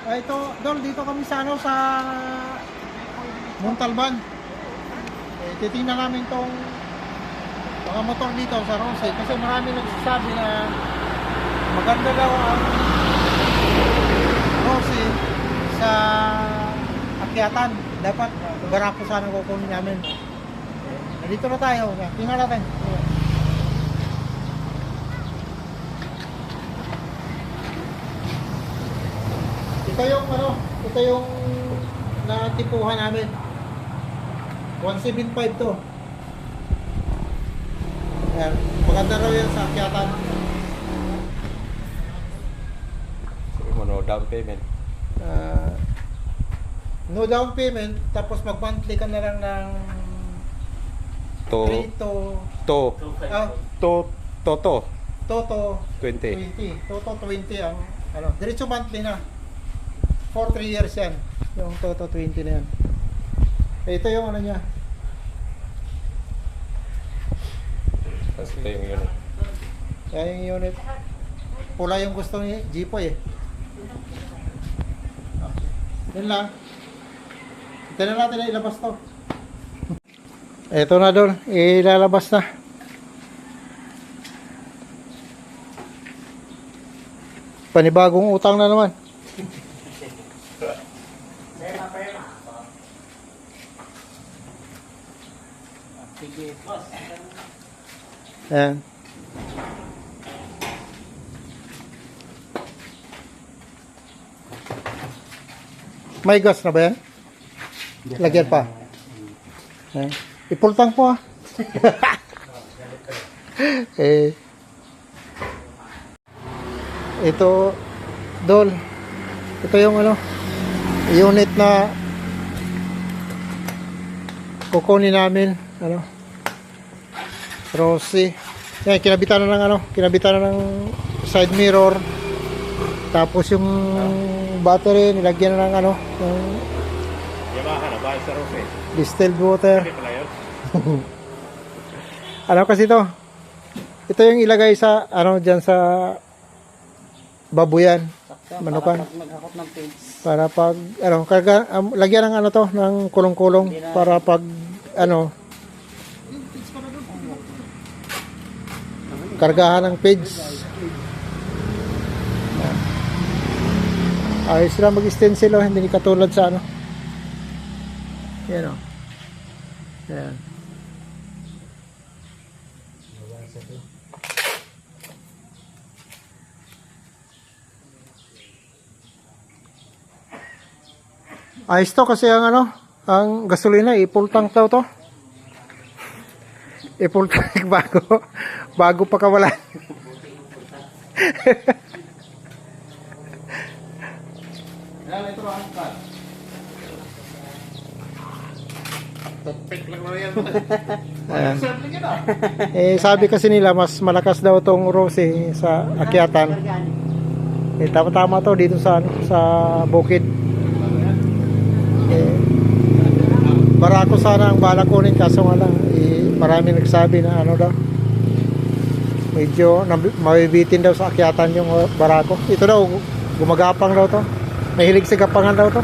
Ito, Dol, dito kami sa ano, sa Montalban. Titingnan namin tong mga motor dito sa Rose kasi marami nagsasabi na maganda daw ang Rose sa akyatan. Dapat Barako sana kukunin namin. Nandito na tayo. Tingnan natin. Ito yung natipuhan namin. 175 to. Ayan, maganda raw yan sa akyatan. No down payment. No down payment, tapos mag-monthly ka na lang ng To 3 to Toto Toto 20. 20. Toto 20 ang ano, diretso monthly na. For 3 years yan. Yung Toto 20 na yan. Ito yung ano niya. Tapos ito yung unit. Yan yung unit. Pula yung gusto ni Jipoy eh. Yun lang. Ito na natin na ilabas to. Ito na doon. Ilalabas na. Panibagong utang na naman. Ayan. May gas na ba yan? Lagyan pa. Ayan. Ipultang po ah. Ito, Dol. Ito yung ano, unit na kukunin namin. Ano? Rossi. Yan, kinabitan na ng ano, kinabitan na ng side mirror. Tapos yung battery nilagyan na ng ano, ng Yamaha na ba sa Rose? distilled water. Hindi pala yun. Ano kasi to? Ito yung ilagay sa ano diyan sa babuyan. Manukan. Para pag ano, lagyan ng ano to ng kulong-kulong para pag ano kargahan ng page. Ayos sila mag-stencil oh, hindi katulad sa ano. Yan oh. Yan. Ayos to kasi ang ano, ang gasolina, i-full tank daw to. I-full tank bago pa kawalan. Sabi kasi nila mas malakas daw tong Rose sa akyatan. Tama-tama to dito sa ano, sa bukid. Barako sana ang bala kunin kaso nga lang marami nagsabi na ano daw medyo mabibitin daw sa akyatan yung Barako. Ito daw gumagapang daw to, mahilig sa gapangan daw to.